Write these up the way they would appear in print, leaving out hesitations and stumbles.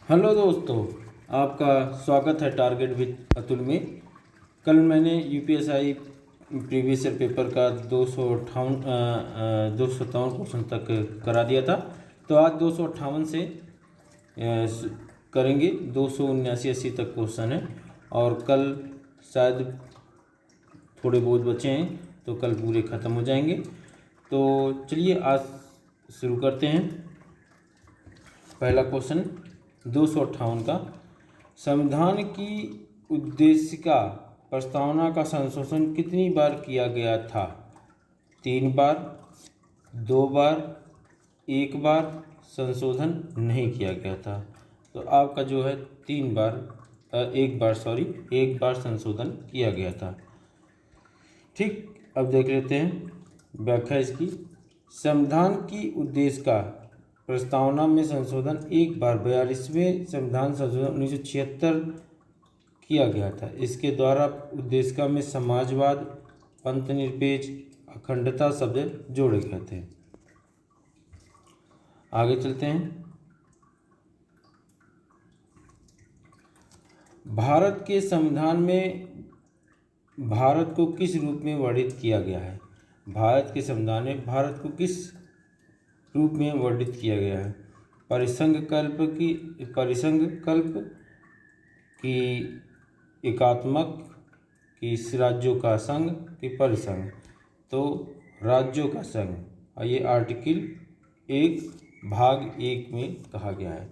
Hello दोस्तों, आपका स्वागत है टारगेट विद अतुल में। कल मैंने यूपीएसआई प्रीवियस ईयर पेपर का 257 क्वेश्चन तक करा दिया था। तो आज 258 से करेंगे। 279-80 तक क्वेश्चन है और कल शायद थोड़े बहुत बचे हैं, तो कल पूरे ख़त्म हो जाएंगे। तो चलिए आज शुरू करते हैं। पहला क्वेश्चन 258 का, संविधान की उद्देशिका प्रस्तावना का संशोधन कितनी बार किया गया था? 3 बार, 2 बार, 1 बार संशोधन नहीं किया गया था। तो आपका जो है 1 बार संशोधन किया गया था। ठीक, अब देख लेते हैं व्याख्या इसकी। संविधान की उद्देशिका प्रस्तावना में संशोधन 1 बार 42वें संविधान संशोधन 1976 किया गया था। इसके द्वारा उद्देशिका में समाजवाद, पंथनिरपेक्ष, अखंडता शब्द जोड़े गए थे। आगे चलते हैं। भारत के संविधान में भारत को किस रूप में वर्णित किया गया है? भारत के संविधान में भारत को किस रूप में वर्णित किया गया है? परिसंघ कल्प की एकात्मक, कि राज्यों का संघ, कि परिसंघ? तो राज्यों का संघ, ये आर्टिकल 1 भाग 1 में कहा गया है।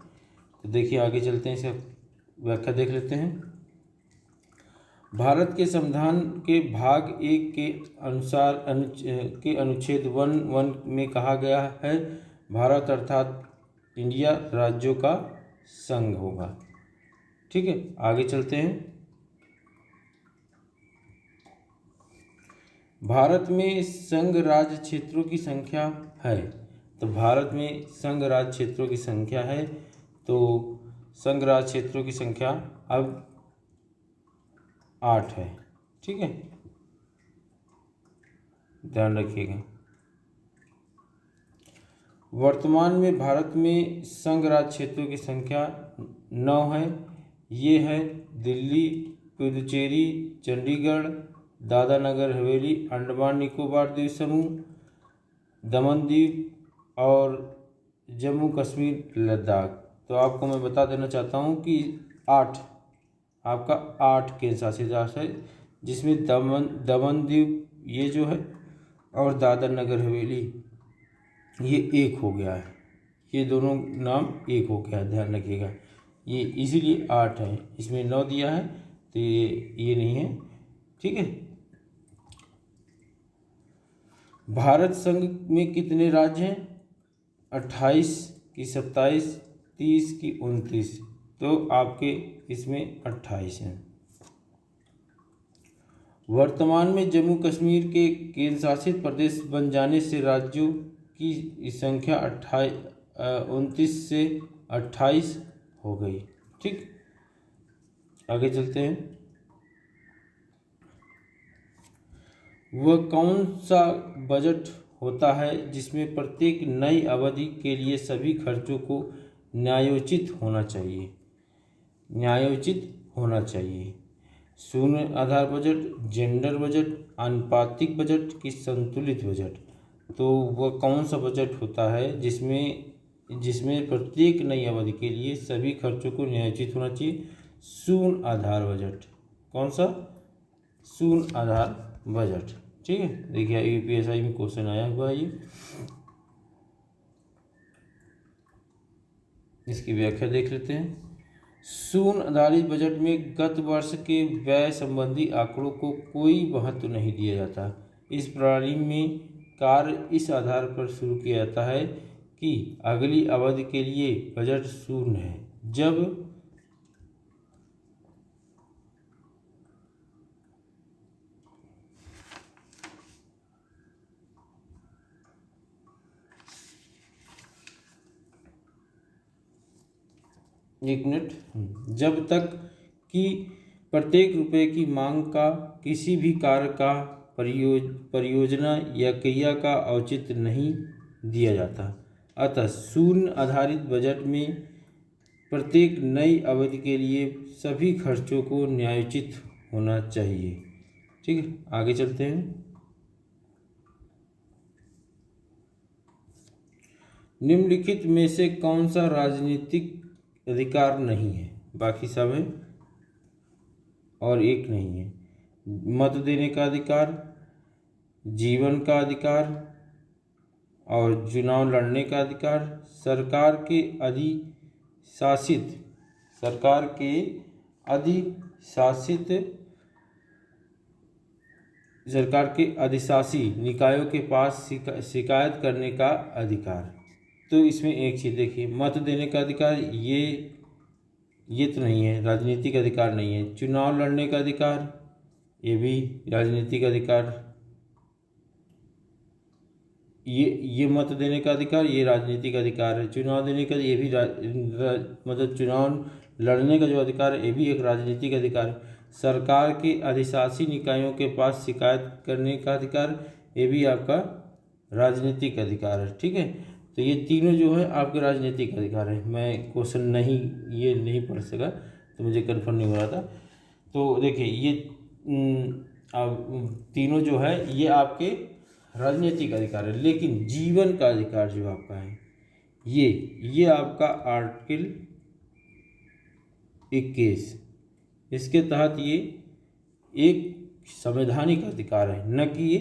तो देखिए आगे चलते हैं, इसे व्याख्या देख लेते हैं। भारत के संविधान के भाग 1 के अनुसार अनुच्छेद 1 में कहा गया है, भारत अर्थात इंडिया राज्यों का संघ होगा। ठीक है, आगे चलते हैं। भारत में संघ राज्य क्षेत्रों की संख्या है। तो भारत में संघ राज्य क्षेत्रों की संख्या है। तो संघ राज्य क्षेत्रों की संख्या अब 8 है। ठीक है, ध्यान रखिएगा। वर्तमान में भारत में संघ राज्य क्षेत्रों की संख्या 9 है। ये है दिल्ली, पुदुचेरी, चंडीगढ़, दादरा नगर हवेली, अंडमान निकोबार द्वीप समूह, दमन द्वीप और जम्मू कश्मीर, लद्दाख। तो आपको मैं बता देना चाहता हूँ कि 8 केंद्र शासित राष्ट्र है, जिसमें दमन द्वीप ये जो है और दादरा नगर हवेली ये 1 हो गया है। ये दोनों नाम 1 हो गया है, ध्यान रखिएगा। ये इसीलिए 8 है, इसमें 9 दिया है तो ये नहीं है। ठीक है। भारत संघ में कितने राज्य हैं? 28 की 27, 30 की 29। तो आपके इसमें 28 हैं। वर्तमान में जम्मू कश्मीर के केंद्र शासित प्रदेश बन जाने से राज्यों की संख्या 29 से 28 हो गई। ठीक, आगे चलते हैं। वह कौन सा बजट होता है जिसमें प्रत्येक नई अवधि के लिए सभी खर्चों को न्यायोचित होना चाहिए? शून्य आधार बजट, जेंडर बजट, आनुपातिक बजट की संतुलित बजट? तो वह कौन सा बजट होता है जिसमें प्रत्येक नई अवधि के लिए सभी खर्चों को न्यायोचित होना चाहिए? शून्य आधार बजट। कौन सा? शून्य आधार बजट। ठीक है, देखिए यूपीएसआई में क्वेश्चन आया हुआ है ये। इसकी व्याख्या देख लेते हैं। शून्य आधारित बजट में गत वर्ष के व्यय संबंधी आंकड़ों को कोई महत्व नहीं दिया जाता। इस प्रणाली में कार्य इस आधार पर शुरू किया जाता है कि अगली अवधि के लिए बजट शून्य है जब जब तक कि प्रत्येक रुपये की मांग का किसी भी कार्य का परियोजना या क्रिया का औचित्य नहीं दिया जाता। अतः शून्य आधारित बजट में प्रत्येक नई अवधि के लिए सभी खर्चों को न्यायोचित होना चाहिए। ठीक है, आगे चलते हैं। निम्नलिखित में से कौन सा राजनीतिक अधिकार नहीं है? बाकी सब है और एक नहीं है। मत देने का अधिकार, जीवन का अधिकार और चुनाव लड़ने का अधिकार, सरकार के अधिशासी निकायों के पास शिकायत करने का अधिकार। तो इसमें एक चीज़ देखिए, मत देने का अधिकार ये तो नहीं है, राजनीतिक अधिकार नहीं है। चुनाव लड़ने का अधिकार, ये भी राजनीतिक अधिकार। ये मत देने का अधिकार, ये राजनीतिक अधिकार है। चुनाव देने का ये भी मतलब चुनाव लड़ने का जो अधिकार है ये भी एक राजनीतिक अधिकार है। सरकार के अधिशासी निकायों के पास शिकायत करने का अधिकार, ये भी आपका राजनीतिक अधिकार है। ठीक है, तो ये तीनों जो है आपके राजनीतिक अधिकार है। मैं क्वेश्चन ये नहीं पढ़ सका तो मुझे कन्फर्म नहीं हो रहा था। तो देखिए ये तीनों जो है ये आपके राजनीतिक अधिकार है। लेकिन जीवन का अधिकार जो आपका है ये आपका आर्टिकल 21, इसके तहत ये एक संवैधानिक अधिकार है, न कि ये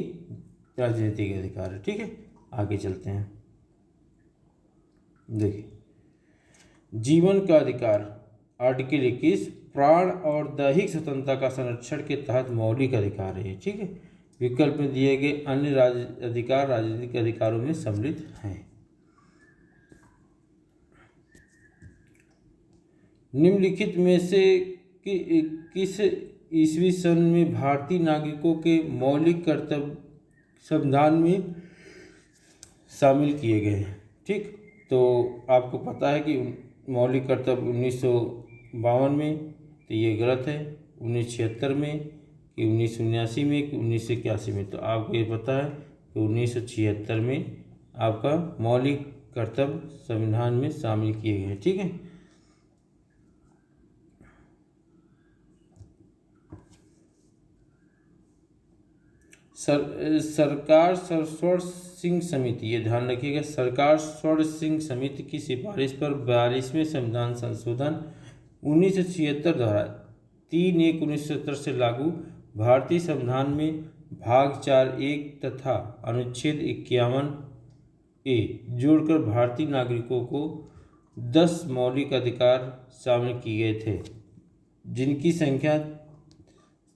राजनीतिक अधिकार है। ठीक है, आगे चलते हैं। देखिए, जीवन का अधिकार आर्टिकल 21 प्राण और दैहिक स्वतंत्रता का संरक्षण के तहत मौलिक अधिकार है। ठीक है, विकल्प में दिए गए अन्य अधिकार राजनीतिक अधिकारों में सम्मिलित हैं। निम्नलिखित में से किस ईस्वी सन में भारतीय नागरिकों के मौलिक कर्तव्य संविधान में शामिल किए गए हैं? ठीक, तो आपको पता है कि मौलिक कर्तव्य 1952 में, तो ये गलत है। 1976 में कि 1979 में कि 1981 में, तो आपको ये पता है कि 1976 में आपका मौलिक कर्तव्य संविधान में शामिल किए गए हैं। ठीक है, सरकार स्वर्ण सिंह समिति, ये ध्यान रखिएगा, सरकार स्वर्ण सिंह समिति की सिफारिश पर 42वें संविधान संशोधन 1976 द्वारा 3/1/1970 से लागू भारतीय संविधान में भाग 4(1) तथा अनुच्छेद 51A जोड़कर भारतीय नागरिकों को 10 मौलिक अधिकार शामिल किए गए थे, जिनकी संख्या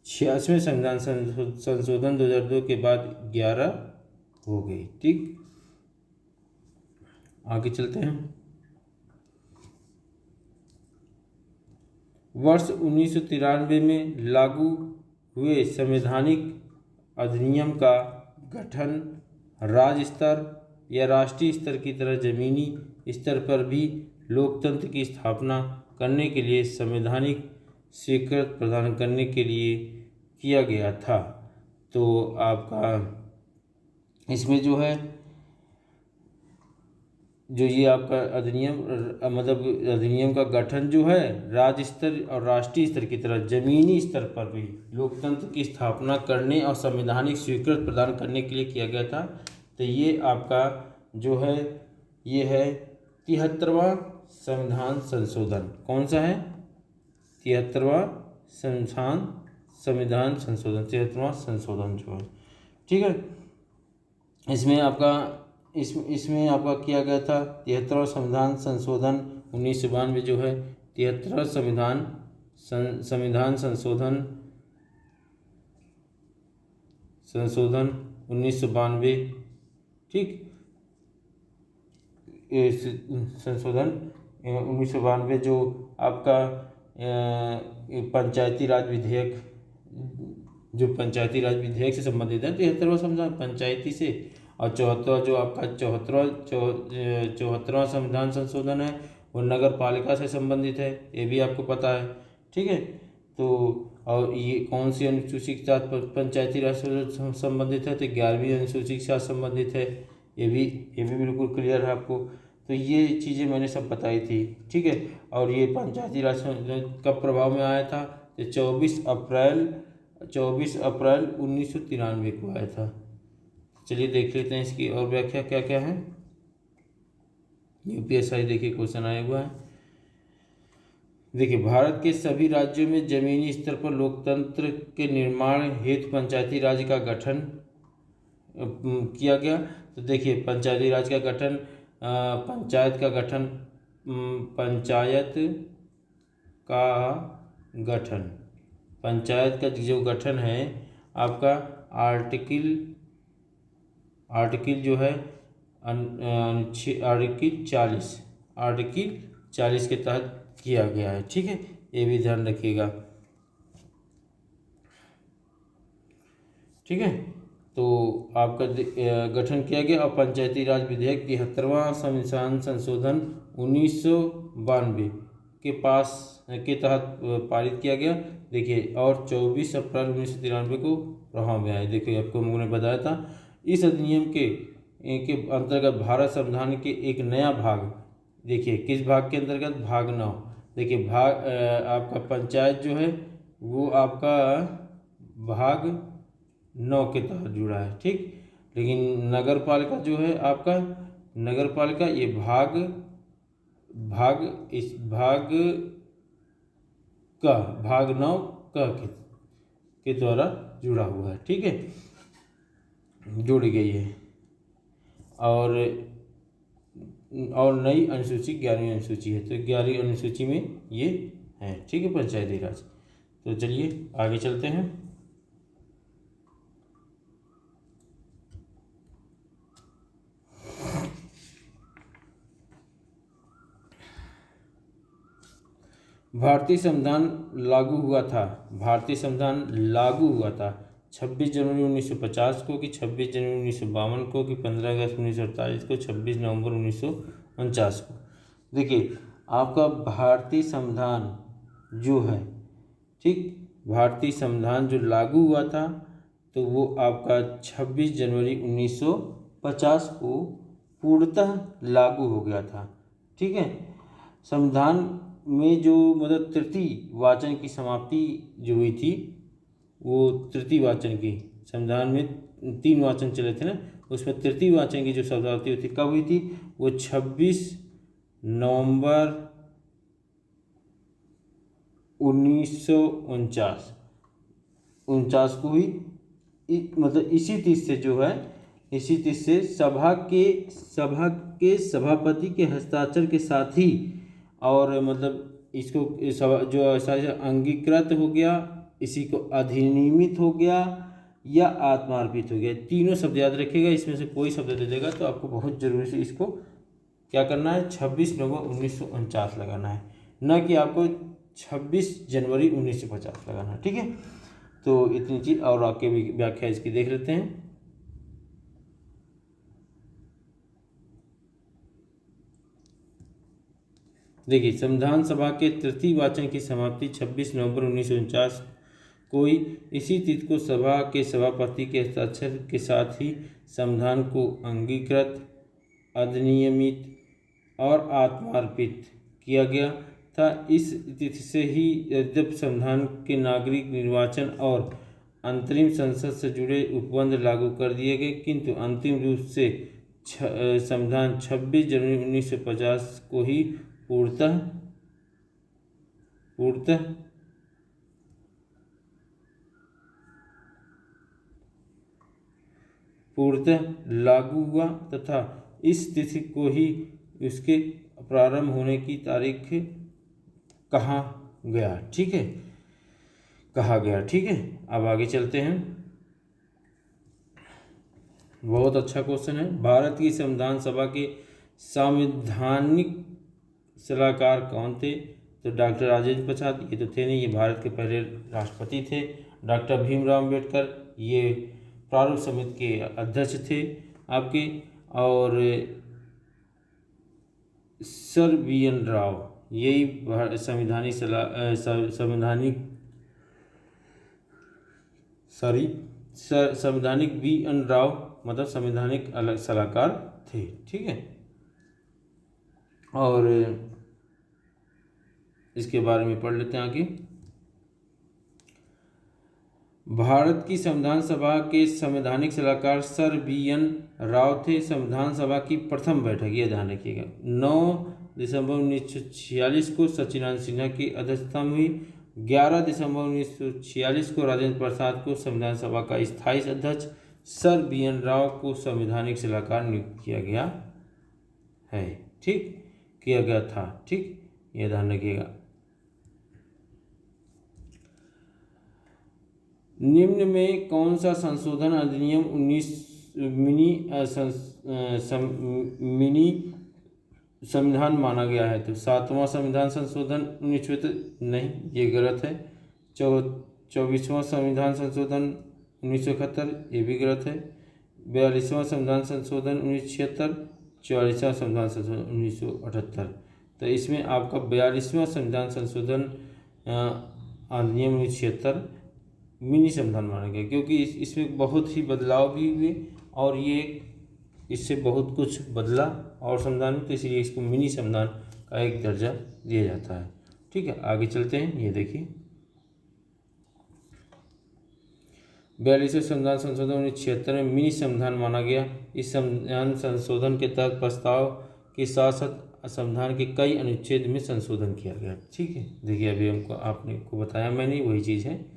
86वें संविधान संशोधन 2002 के बाद 11 हो गई। ठीक, आगे चलते हैं। वर्ष 1993 में लागू हुए संवैधानिक अधिनियम का गठन राज्य स्तर या राष्ट्रीय स्तर की तरह जमीनी स्तर पर भी लोकतंत्र की स्थापना करने के लिए संवैधानिक स्वीकृति प्रदान करने के लिए किया गया था। तो आपका इसमें जो है जो ये आपका अधिनियम मतलब अधिनियम का गठन जो है राज्य स्तर और राष्ट्रीय स्तर की तरह जमीनी स्तर पर भी लोकतंत्र की स्थापना करने और संवैधानिक स्वीकृति प्रदान करने के लिए किया गया था। तो ये आपका जो है ये है 73वां संविधान संशोधन। कौन सा है? 73वां संविधान संशोधन, 73वां संशोधन जो है। ठीक है, इसमें आपका किया गया था 73वां संविधान संशोधन 1992 जो है 73वां संविधान संशोधन 1992। ठीक, संशोधन 1992 जो आपका पंचायती राज विधेयक से संबंधित है। 73वां संविधान पंचायती से, और 74वां जो आपका 74वां संविधान संशोधन है वो नगर पालिका से संबंधित है, ये भी आपको पता है। ठीक है, तो और ये कौन सी अनुसूची के साथ पंचायती राज से संबंधित है? तो 11वीं अनुसूची के साथ संबंधित है। ये भी बिल्कुल क्लियर है आपको। तो ये चीज़ें मैंने सब बताई थी, ठीक है। और ये पंचायती राज कब प्रभाव में आया था, तो 24 अप्रैल 1993 को आया था। चलिए देख लेते हैं इसकी और व्याख्या क्या क्या है। यूपीएससी देखिए क्वेश्चन आया हुआ है। देखिए, भारत के सभी राज्यों में जमीनी स्तर पर लोकतंत्र के निर्माण हेतु पंचायती राज का गठन किया गया। तो देखिए, पंचायती राज का गठन, पंचायत का गठन, पंचायत का गठन, पंचायत का जो गठन है आपका आर्टिकल जो है आर्टिकल 40 के तहत किया गया है, ठीक है। ये भी ध्यान रखिएगा, ठीक है। तो आपका गठन किया गया और पंचायती राज विधेयक 73वां संविधान संशोधन 1992 के तहत पारित किया गया। देखिए, और 24 अप्रैल 1993 को प्रभाव में आया। देखिए, आपको मैंने बताया था इस अधिनियम के अंतर्गत भारत संविधान के एक नया भाग, देखिए किस भाग के अंतर्गत, भाग 9। देखिए, आपका पंचायत जो है वो आपका भाग 9 के तहत जुड़ा है, ठीक। लेकिन नगर पालिका जो है आपका, नगर पालिका ये भाग इस भाग 9 के द्वारा जुड़ा हुआ है, ठीक है, जुड़ गई है। और नई अनुसूची 11वीं अनुसूची है, तो 11वीं अनुसूची में ये है, ठीक है, पंचायती राज। तो चलिए आगे चलते हैं। भारतीय संविधान लागू हुआ था, 26 जनवरी 1950 को, कि 26 जनवरी 1952 को, कि 15 अगस्त 1948 को, 26 नवंबर 1949 को। देखिए, आपका भारतीय संविधान जो है, ठीक, भारतीय संविधान जो लागू हुआ था तो वो आपका 26 जनवरी 1950 को पूर्णतः लागू हो गया था, ठीक है। संविधान में जो मतलब तृतीय वाचन की समाप्ति जो हुई थी, वो तृतीय वाचन की, संविधान में 3 वाचन चले थे ना, उसमें तृतीय वाचन की जो शब्दावली हुई थी कब हुई थी, वो 26 नवंबर 1949 को हुई। मतलब इसी तीस से जो है, इसी तीस से सभा के सभापति के हस्ताक्षर के साथ ही, और मतलब इसको जो ऐसा अंगीकृत हो गया, इसी को अधिनियमित हो गया या आत्मार्पित हो गया, तीनों शब्द याद रखिएगा। इसमें से कोई शब्द दे देगा तो आपको बहुत जरूरी से इसको क्या करना है, 26 नवंबर 1949 लगाना है, न कि आपको 26 जनवरी 1950 लगाना है, ठीक है। तो इतनी चीज़, और आगे भी व्याख्या इसकी देख लेते हैं। देखिए, संविधान सभा के तृतीय वाचन की समाप्ति 26 नवंबर 1949 को इसी तिथि को सभा के सभापति के हस्ताक्षर के साथ ही संविधान को अंगीकृत, अधिनियमित और आत्मार्पित किया गया था। इस तिथि से ही जब संविधान के नागरिक निर्वाचन और अंतरिम संसद से जुड़े उपबंध लागू कर दिए गए, किंतु अंतिम रूप से संविधान 26 जनवरी 1950 को ही पूर्णतः लागू हुआ तथा इस तिथि को ही उसके प्रारंभ होने की तारीख कहा गया, ठीक है, कहा गया, ठीक है। अब आगे चलते हैं। बहुत अच्छा क्वेश्चन है। भारत की संविधान सभा के संवैधानिक सलाहकार कौन थे? तो डॉक्टर राजेंद्र प्रसाद, ये तो थे नहीं, ये भारत के पहले राष्ट्रपति थे। डॉक्टर भीमराव अम्बेडकर, ये प्रारूप समिति के अध्यक्ष थे आपके। और सर वी एन राव, यही संवैधानिक वी एन राव मतलब संवैधानिक अलग सलाहकार थे, ठीक है। और इसके बारे में पढ़ लेते हैं आगे। भारत की संविधान सभा के संवैधानिक सलाहकार सर बी.एन. राव थे। संविधान सभा की प्रथम बैठक, ये ध्यान रखिएगा, 9 दिसंबर 1946 को सच्चिदानंद सिन्हा की अध्यक्षता में हुई। 11 दिसंबर 1946 को राजेंद्र प्रसाद को संविधान सभा का स्थायी अध्यक्ष, सर बी.एन. राव को संवैधानिक सलाहकार नियुक्त किया गया है। ठीक, किया गया था। ठीक, ये ध्यान रखिएगा। निम्न में कौन सा संशोधन अधिनियम 19 मिनी संविधान माना गया है? तो 7वां संविधान संशोधन 1974, नहीं, ये गलत है। 24वां संविधान संशोधन 1971, ये भी गलत है। 42वां संविधान संशोधन 1976, 44वां संविधान संशोधन 1978। तो इसमें आपका 42वां संविधान संशोधन अधिनियम 1976 मिनी संविधान माना गया, क्योंकि इसमें बहुत ही बदलाव भी हुए और ये इससे बहुत कुछ बदला और संविधान में, तो इसलिए इसको मिनी संविधान का एक दर्जा दिया जाता है। ठीक है, आगे चलते हैं। ये देखिए, 42वें संविधान संशोधन 1976 में मिनी संविधान माना गया। इस संविधान संशोधन के तहत प्रस्ताव के साथ साथ संविधान के कई अनुच्छेद में संशोधन किया गया। ठीक है, देखिए अभी हमको आपने को बताया मैंने, वही चीज़ है।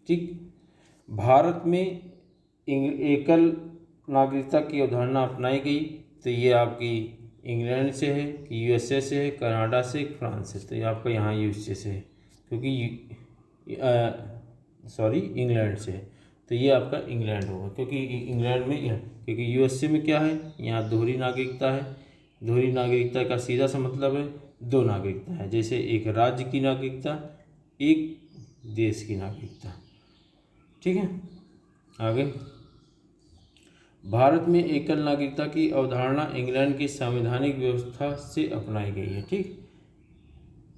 ठीक, भारत में एकल नागरिकता की अवधारणा अपनाई गई। तो ये आपकी इंग्लैंड से है, यूएसए से है, कनाडा से, फ्रांस से। तो ये आपका यहाँ यूएसए से है, क्योंकि इंग्लैंड से है। तो ये आपका इंग्लैंड होगा, क्योंकि इंग्लैंड में, क्योंकि यूएसए में क्या है, यहाँ दोहरी नागरिकता है। दोहरी नागरिकता का सीधा सा मतलब है 2 नागरिकता है, जैसे एक राज्य की नागरिकता, एक देश की नागरिकता। ठीक है, आगे। भारत में एकल नागरिकता की अवधारणा इंग्लैंड की संवैधानिक व्यवस्था से अपनाई गई है। ठीक,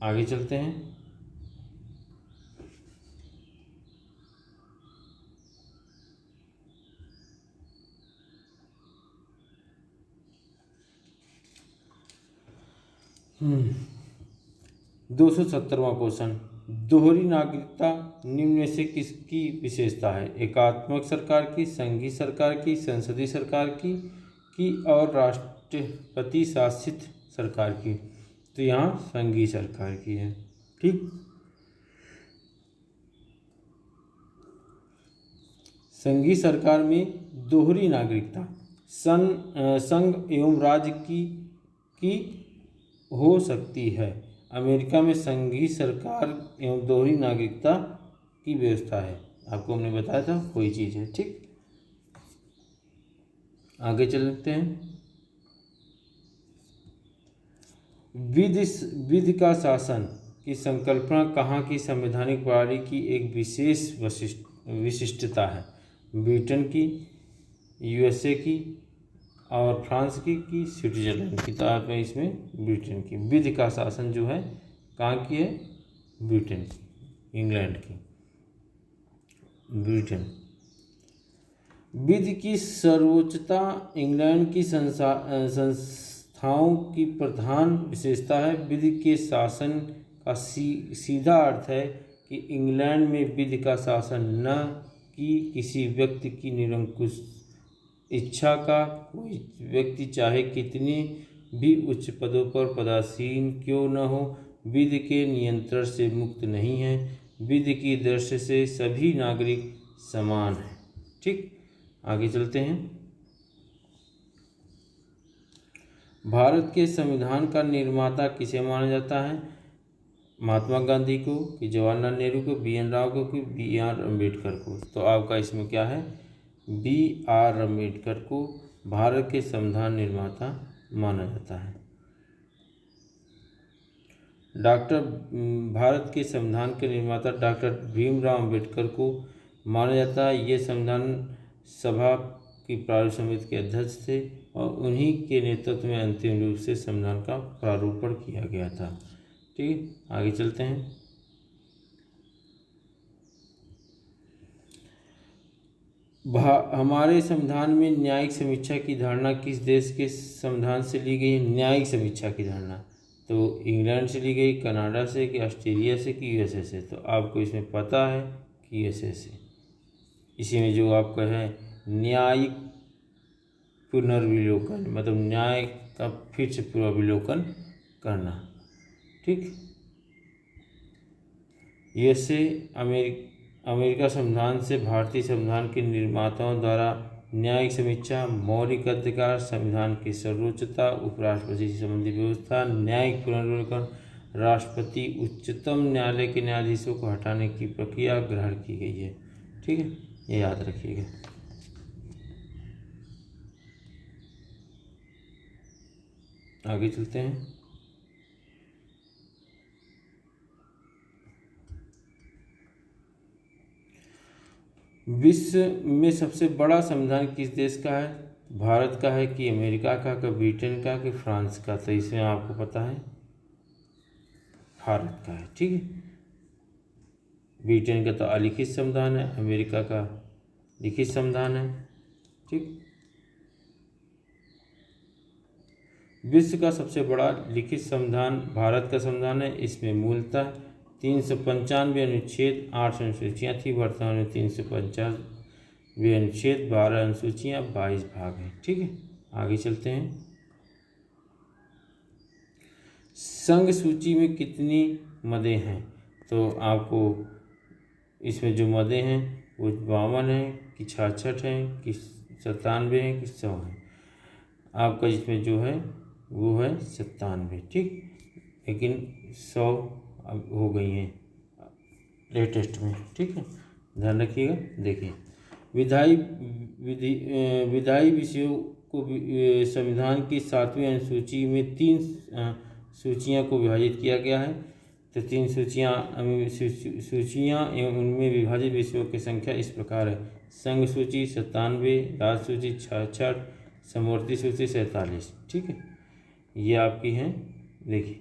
आगे चलते हैं। हम्म 270वां क्वेश्चन, दोहरी नागरिकता निम्न में से किसकी विशेषता है? एकात्मक सरकार की, संघीय सरकार की, संसदीय सरकार की और राष्ट्रपति शासित सरकार की। तो यहाँ संघीय सरकार की है। ठीक, संघीय सरकार में दोहरी नागरिकता संघ एवं राज्य की हो सकती है। अमेरिका में संघीय सरकार एवं दोहरी नागरिकता की व्यवस्था है। आपको हमने बताया था, कोई चीज़ है। ठीक, आगे चलते हैं। विधि का शासन की संकल्पना कहाँ की संवैधानिक प्रणाली की एक विशेष विशिष्टता है? ब्रिटेन की, यूएसए की और फ्रांस की स्विट्जरलैंड की। तो आप इसमें ब्रिटेन की विधि का शासन जो है कहाँ की है? ब्रिटेन की, इंग्लैंड की, ब्रिटेन। विधि की सर्वोच्चता इंग्लैंड की संस्थाओं की प्रधान विशेषता है। विधि के शासन का सीधा अर्थ है कि इंग्लैंड में विधि का शासन न कि किसी व्यक्ति की निरंकुश इच्छा का। कोई व्यक्ति चाहे कितने भी उच्च पदों पर पदासीन क्यों न हो, विधि के नियंत्रण से मुक्त नहीं है। विधि की दृष्टि से सभी नागरिक समान हैं। ठीक, आगे चलते हैं। भारत के संविधान का निर्माता किसे माना जाता है? महात्मा गांधी को, कि जवाहरलाल नेहरू को, बी.एन. राव को, कि बी.आर. अम्बेडकर को। तो आपका इसमें क्या है? बी.आर. अम्बेडकर को भारत के संविधान निर्माता माना जाता है। भारत के संविधान के निर्माता डॉक्टर भीमराव अम्बेडकर को माना जाता है। ये संविधान सभा की प्रारूप समिति के अध्यक्ष थे और उन्हीं के नेतृत्व में अंतिम रूप से संविधान का प्रारूपण किया गया था। ठीक, आगे चलते हैं। हमारे संविधान में न्यायिक समीक्षा की धारणा किस देश के संविधान से ली गई है? न्यायिक समीक्षा की धारणा तो इंग्लैंड से ली गई, कनाडा से, कि ऑस्ट्रेलिया से, कि यूएसए से। तो आपको इसमें पता है कि यूएसए से। इसी में जो आपका है न्यायिक पुनर्विलोकन, मतलब न्याय का फिर से पुनर्विलोकन करना। ठीक। यूएसए अमेरिका संविधान से भारतीय संविधान के निर्माताओं द्वारा न्यायिक समीक्षा, मौलिक अधिकार, संविधान की सर्वोच्चता, उपराष्ट्रपति से संबंधी व्यवस्था, न्यायिक पुनर्विलोकन, राष्ट्रपति, उच्चतम न्यायालय के न्यायाधीशों को हटाने की प्रक्रिया ग्रहण की गई है। ठीक है, ये याद रखिएगा। आगे चलते हैं। विश्व में सबसे बड़ा संविधान किस देश का है? भारत का है कि अमेरिका का, कि ब्रिटेन का, कि फ्रांस का? तो इसमें आपको पता है भारत का है। ठीक है, ब्रिटेन का तो अलिखित संविधान है, अमेरिका का लिखित संविधान है। ठीक। विश्व का सबसे बड़ा लिखित संविधान भारत का संविधान है। इसमें मूलतः 395 अनुच्छेद, 8 अनुसूचियाँ थी। वर्तमान में 395 अनुच्छेद, 12 अनुसूचियाँ, 22 भाग हैं। ठीक है, आगे चलते हैं। संघ सूची में कितनी मदें हैं? तो आपको इसमें जो मदें हैं वो 52 हैं, कि 66 हैं, कि 97 हैं, कि 100 हैं? आपका इसमें जो है वो है 97। ठीक, लेकिन 100 अब हो गई हैं लेटेस्ट में। ठीक है, ध्यान रखिएगा। देखिए, विधायी विषयों को संविधान की 7वीं अनुसूची में 3 सूचियां को विभाजित किया गया है। तो 3 सूचियां एवं उनमें विभाजित विषयों की संख्या इस प्रकार है: संघ सूची 97, राज्य सूची 66, समवर्ती सूची 47। ठीक है, ये आपकी हैं। देखिए,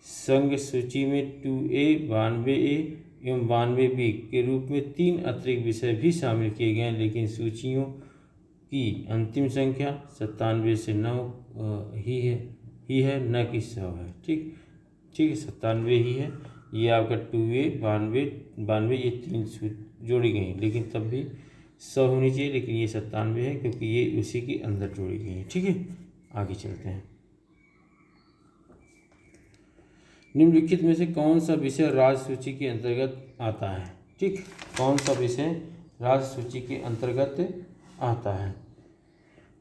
संघ सूची में 2A, 92A एवं 92B के रूप में 3 अतिरिक्त विषय भी शामिल किए गए हैं, लेकिन सूचियों की अंतिम संख्या 97 से 9 ही है, न कि 100 है। ठीक, 97 ही है। ये आपका 2A, 92 ये 3 जोड़ी गई, लेकिन तब भी 100 होनी चाहिए, लेकिन ये 97 है क्योंकि ये उसी के अंदर जोड़ी गई है। ठीक है, आगे चलते हैं। निम्नलिखित में से कौन सा विषय राज्य सूची के अंतर्गत आता है? ठीक, कौन सा विषय राज्य सूची के अंतर्गत आता है?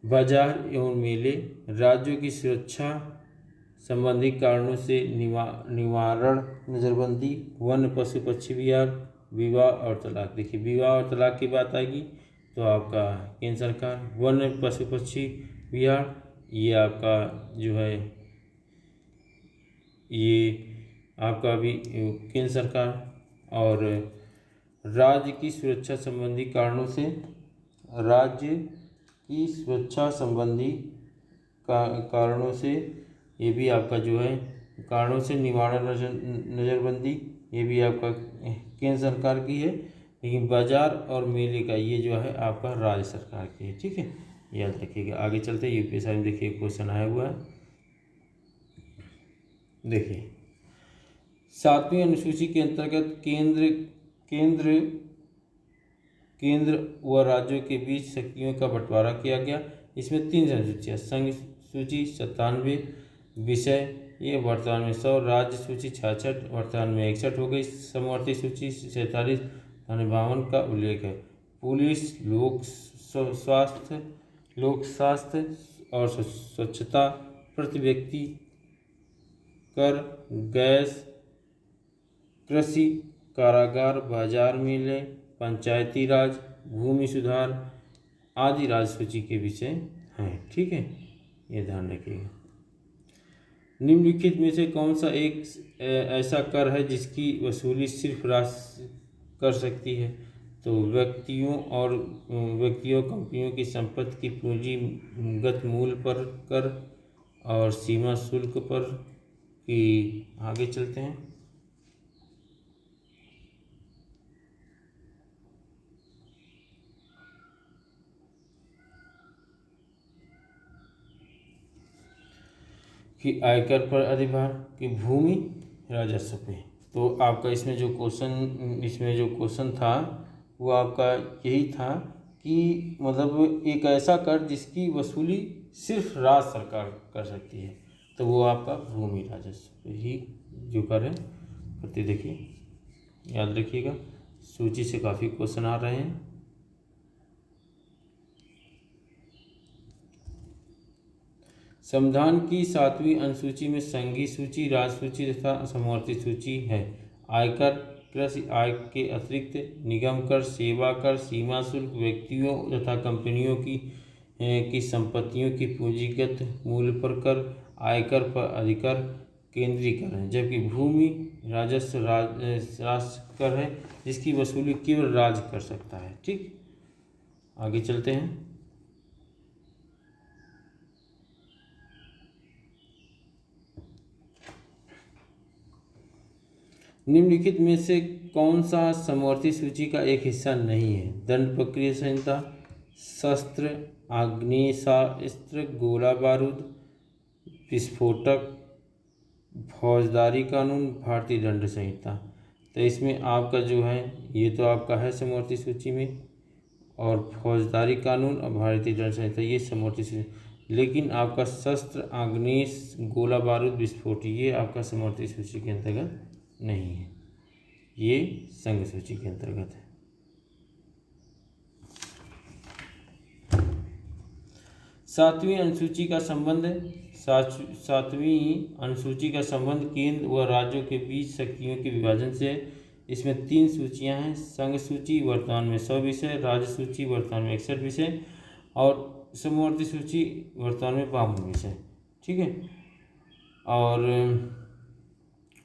बाजार एवं मेले, राज्यों की सुरक्षा संबंधी कारणों से निवारण, नज़रबंदी, वन्य पशु पक्षी विहार, विवाह और तलाक। देखिए, विवाह और तलाक की बात आएगी तो आपका केंद्र सरकार। वन्य पशु पक्षी विहार, ये आपका जो है ये आपका भी केंद्र सरकार। और राज्य की सुरक्षा संबंधी कारणों से, राज्य की सुरक्षा संबंधी कारणों से, ये भी आपका जो है कारणों से निवारण, नज़रबंदी, ये भी आपका केंद्र सरकार की है। लेकिन बाजार और मेले का ये जो है आपका राज्य सरकार की है। ठीक है, याद रखिएगा। आगे चलते हैं। यूपीएससी में देखिए क्वेश्चन आया हुआ है। देखिए, 7वीं अनुसूची के अंतर्गत केंद्र व राज्यों के बीच शक्तियों का बंटवारा किया गया। इसमें 3 अनुसूचियाँ: संघ सूची 97 विषय, ये वर्तमान में 100, राज्य सूची 66 वर्तमान में 61 हो गई, समवर्ती सूची 47 52 का उल्लेख है। पुलिस, लोक स्वास्थ्य और स्वच्छता, प्रति व्यक्ति कर, गैस, कृषि, कारागार, बाजार मेले, पंचायती राज, भूमि सुधार आदि राज्य सूची के विषय हैं। ठीक है, ये ध्यान रखिएगा। निम्नलिखित में से कौन सा एक ऐसा कर है जिसकी वसूली सिर्फ राष्ट्र कर सकती है? तो व्यक्तियों, कंपनियों की संपत्ति की पूंजीगत मूल्य पर कर और सीमा शुल्क पर। कि आगे चलते हैं। कि आयकर पर अधिभार, कि भूमि राजस्व पे। तो आपका इसमें जो क्वेश्चन था वो आपका यही था कि मतलब एक ऐसा कर जिसकी वसूली सिर्फ राज्य सरकार कर सकती है, तो वो आपका भूमि राजस्व पे ही जो कर है करते। देखिए याद रखिएगा, सूची से काफ़ी क्वेश्चन आ रहे हैं। संविधान की 7वीं अनुसूची में संघीय सूची, राज्य सूची तथा समवर्ती सूची है। आयकर, कृषि आय के अतिरिक्त निगम कर, सेवा कर, सीमा शुल्क, व्यक्तियों तथा कंपनियों की संपत्तियों की पूंजीगत मूल्य पर कर, आयकर पर अधिकर केंद्रीय कर है। जबकि भूमि राजस्व राष्ट्र कर है जिसकी वसूली केवल राज्य कर सकता है। ठीक, आगे चलते हैं। निम्नलिखित में से कौन सा समवर्ती सूची का एक हिस्सा नहीं है? दंड प्रक्रिया संहिता, शस्त्र, आग्नेयास्त्र, गोला बारूद, विस्फोटक, फौजदारी कानून, भारतीय दंड संहिता। तो इसमें आपका जो है ये तो आपका है समवर्ती सूची में, और फौजदारी कानून और भारतीय दंड संहिता ये समवर्ती सूची। लेकिन आपका शस्त्र, आग्नेय, गोला बारूद, विस्फोट ये आपका समवर्ती सूची के अंतर्गत नहीं है, ये संघ सूची के अंतर्गत है। सातवीं अनुसूची का संबंध केंद्र व राज्यों के बीच शक्तियों के विभाजन से। इसमें 3 सूचियां हैं, संघ सूची वर्तमान में 100 विषय, राज्य सूची वर्तमान में 61 विषय और समवर्ती सूची वर्तमान में 52 विषय। ठीक है, और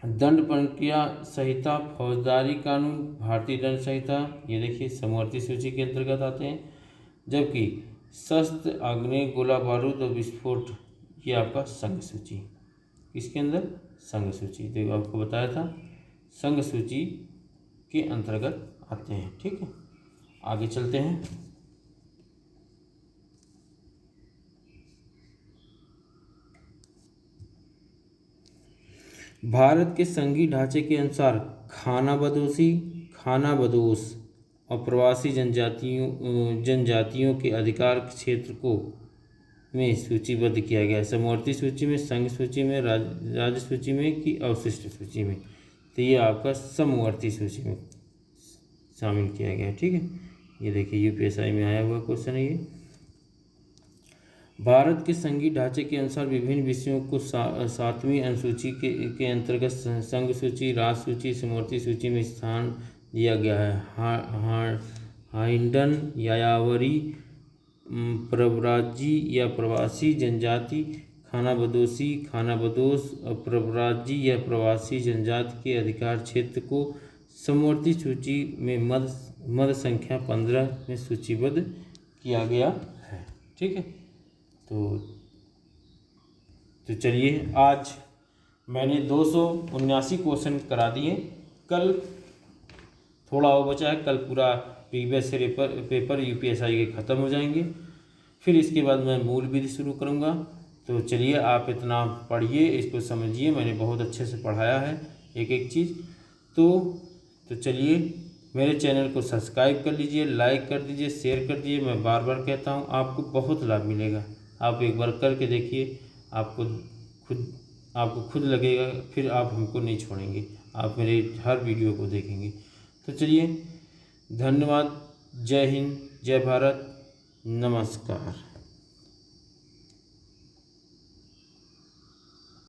दंड प्रक्रिया संहिता, फौजदारी कानून, भारतीय दंड संहिता ये देखिए समवर्ती सूची के अंतर्गत आते हैं। जबकि शस्त्र, आग्नेय, गोला बारूद और विस्फोट ये आपका संघ सूची, इसके अंदर संघ सूची, तो आपको बताया था संघ सूची के अंतर्गत आते हैं। ठीक है, आगे चलते हैं। भारत के संघीय ढांचे के अनुसार खानाबदोशी, खानाबदोश और प्रवासी जनजातियों के अधिकार क्षेत्र को में सूचीबद्ध किया गया है। समवर्ती सूची में, संघ सूची में, राज्य सूची में कि अवशिष्ट सूची में? तो ये आपका समवर्ती सूची में शामिल किया गया है। ठीक है, ये देखिए यूपीएसआई में आया हुआ क्वेश्चन है ये। भारत के संघीय ढांचे के अनुसार विभिन्न विषयों को 7वीं अनुसूची के अंतर्गत संघ सूची, राज्य सूची, समवर्ती सूची में स्थान दिया गया है। हाइडन, यायावरी, प्रव्राजी या प्रवासी जनजाति, खानाबदोशी, खानाबदोश और प्रव्राजी या प्रवासी जनजाति के अधिकार क्षेत्र को समवर्ती सूची में मद संख्या 15 में सूचीबद्ध किया गया है। ठीक है, तो चलिए आज मैंने 279 क्वेश्चन करा दिए। कल थोड़ा और बचा है, कल पूरा प्रीवियस पेपर यूपीएसआई के ख़त्म हो जाएंगे, फिर इसके बाद मैं मूल विधि शुरू करूँगा। तो चलिए आप इतना पढ़िए, इसको समझिए, मैंने बहुत अच्छे से पढ़ाया है एक एक चीज़। तो चलिए मेरे चैनल को सब्सक्राइब कर लीजिए, लाइक कर दीजिए, शेयर कर दीजिए। मैं बार बार कहता हूँ आपको बहुत लाभ मिलेगा, आप एक बार करके देखिए, आपको खुद लगेगा, फिर आप हमको नहीं छोड़ेंगे, आप मेरे हर वीडियो को देखेंगे। तो चलिए धन्यवाद, जय हिंद, जय भारत, नमस्कार।